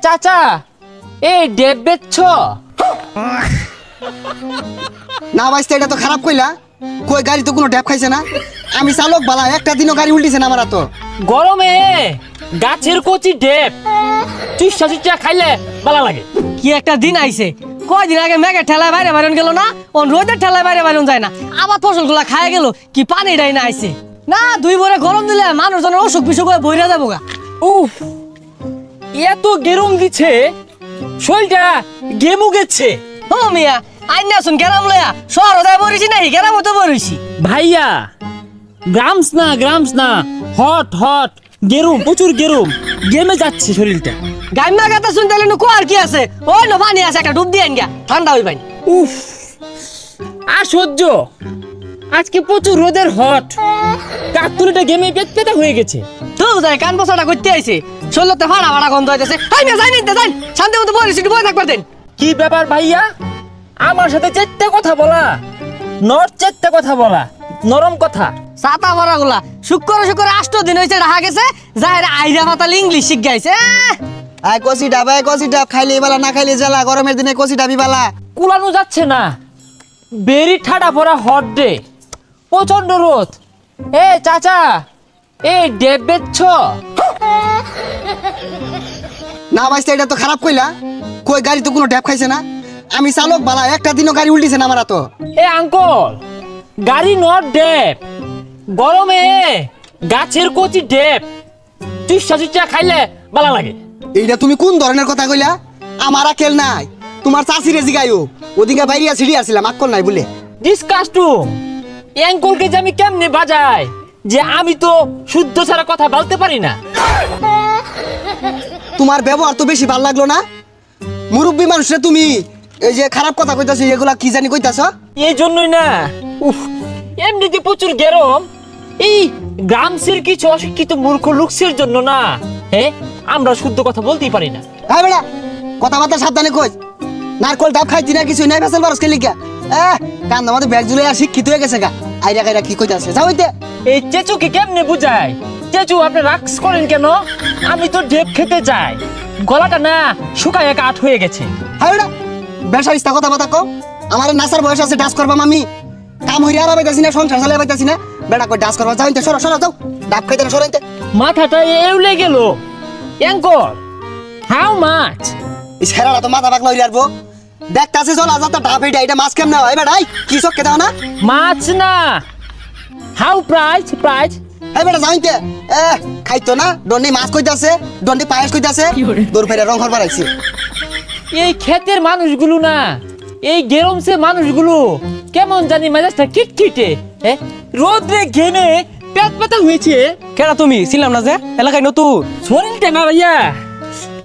চাচা এই ডেব বেচছ? না বাইস্তা, এটা তো খারাপ কইলা। কই গাড়ি তো কোনো ড্যাপ খাইছে না। আমি চালক বালা, একটা দিনও গাড়ি উল্টিছে না আমার তো। গরমে গাছের কচি ডেব চুষা চুষা খাইলে ভালো লাগে। কি একটা দিন আইছে, কয়দিন আগে মেঘের ঠেলায় বাইরে বাইরন গেল না, ও রোদের ঠেলায় বাইরে বাইরন যায় না, আবার ফসলগুলা খায় গেল। কি পানি ডাই না আইছে না, দুই ভরে গরম দিলে মানুষজনের অসুখ বিসুখ হয়ে বইরা যাবো গা। উফ, এত গরম দিছে শরীরটা গেমু গেছে। ও মিয়া, আইনা শুন গেরাম লয়া শহর যায় বরিছি নাই, গেরাম তো বরিছি। ভাইয়া গ্রামস না হট হট গেরুম, প্রচুর গেরুম, গেমে যাচ্ছে শরীরটা। গাইমা গাতা শুনতে এলে কো আর কি আছে, ওই নো পানি আছে, একটা ডুব দিয়ে আইন গা, ঠান্ডা হই পানি। উফ, আর সহ্য। আজকে প্রচুর রোদের হট, কাকতুলিটা গেমে পেট হয়ে গেছে। তো যায় কান বসাটা করতে আইছে, শরীরতে ফাড়া ফাড়া গন্ধ হইতেছে। আই না যাই নিতে যাই, শান্তি মতো বরিছি, বই থাকবার দেন। কি ব্যাপার ভাইয়া, আমার সাথে চেট্টে কথা বলা, চেট্টে কথা বলা, নরম কথা। সাতা ভরা গুলা শুক্র 8 দিন হইছে রাহা গেছে, যাহের আইরা পাতাল ইংলিশ শিখ গাইছে। আয় কষি ডাব খাইলে বালা, না খাইলে জ্বালা। গরমের দিনে কষি ডাবি বালা। কুলানো যাচ্ছে না, বেরি ঠাডা পড়া হট ডে, প্রচন্ড রোদ। এ চাচা এই ডেব বেচছ? না বাইস্তা, এটা তো খারাপ কইলা। কই গাড়ি তো কোনো ড্যাপ খাইছে না। আমি চালক বালা, একটা দিনও গাড়ি উল্টিছে না আমার তো। এ আঙ্কল, গাড়ি নট ডেব, গরমে গাছের কচি ডেব চুষা চুষা খাইলে ভালো লাগে। এইটা তুমি কোন ধরনের কথা কইলা? আমার আকেল নাই। তোমার চাষিরে জিগাইও, ওদিকে বাইরিয়া ছিড়ি আসছিলাম, আক্কল নাই বলে। ডিসকাস্টুম, অ্যাঙ্কলকে যে আমি কেমনে বাজাই, যে আমি তো শুদ্ধ ছাড়া কথা বলতে পারি না। তোমার ব্যবহার তো বেশি ভাল লাগলো না। মুরব্বী মানুষরে তুমি এই যে খারাপ কথা কইতাছো, এগুলা কি জানি কইতাছ? এই জন্যই না, উফ, এমনিতে প্রচুর গরম। এই গ্রামসের কিছু অশিক্ষিত মূর্খ লোকসের জন্য না, হ্যাঁ, আমরা শুদ্ধ কথা বলতেই পারি না। হ্যাঁ বেড়া, কথাবার্তা সাবধানে কই। নারকল ডাব খাইতি না কিছু নাই, ফেসেল বারস খেলি গা। কান আমাদের ব্যাগ জুলে আর শিক্ষিত হয়ে গেছে গা। আইরা কাইরা কি কইতাছে যাও হইতে। এই চেচুকে কেমনে বুঝাই? চেচু, আপনি রাক্স করেন কেন? আমি তো ডেব খেতে চাই, গলাটা না শুকায় কাঠ হয়ে গেছে। হ্যাঁ বেড়া, বেসারিস্তা কথাবার্তা কও। আমার নাসার বয়স আছে, ডান্স করবা আমি। কাম হইরা আর পাইতাছি না, সংসার চালাই পাইতাছি না। বেড়া কই ডান্স করবা, যাও হইতে, সরো সরো যাও। ডাব খাইতে না, সরো হইতে। মাথাটা এউলে গেল। Uncle, how much? এই ছেড়াটা তো মাথা পাকলা হইরা আরবো। দেখতাছে চল আজ তো ডাব এইটা, এটা মাছ কেমনে হয় বেড়াই? কি চক্কে দাও না? মাছ না, হাউ প্রাইস? হ্যাঁ বেটা যাও হইতে। খাইতো না, দন্ডি মাছ কইতাছে, দন্ডি পায়েস কইতাছে, দূর ফেরা রং হরবার আইছে। এই ক্ষেতের মানুষগুলো না, এই গেরমসে মানুষগুলো কেমন জানি মেজাজটা কিটকিটে, রোদ্রে ঘেমে পেট ব্যথা হয়েছে। কেডা তুমি? ছিলাম না যে এলাকায় নতুন। শরীরটা না ভাইয়া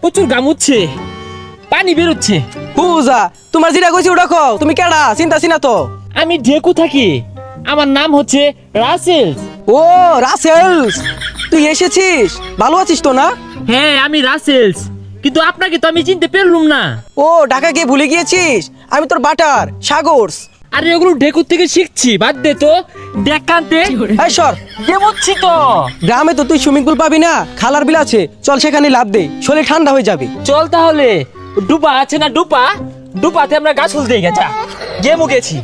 প্রচুর গামুচ্ছে, পানি বেরোচ্ছে। হুজা, তোমার যেটা কইছি ওটা কও। তুমি কেডা? চিন্তাছি না তো। আমি ঢেকু থাকি, আমার নাম হচ্ছে রাসেলস। ও রাসেলস, তুই এসেছিস? ভালো আছিস তো না? হ্যাঁ, আমি রাসেলস, কিন্তু আপনাকে তো আমি চিনতে পারলুম না। ও ঢাকা গিয়ে ভুলে গিয়েছিস? আমি তোর বাটার সাগরস। আরে ওগুলো ঢেকুর থেকে শিখছি, বাদ দে তো। ডেকানতে এই সর, গেমুচ্ছি তো। গ্রামে তো তুই সুইমিং পুল পাবি না, খালার বিল আছে, চল সেখানে লাভ দে, শরীর ঠান্ডা হয়ে যাবে। চল তাহলে, ডুপা আছে না, ডুপাতে আমরা গাছ ফুল দিয়ে গেছা গেমু গেছি।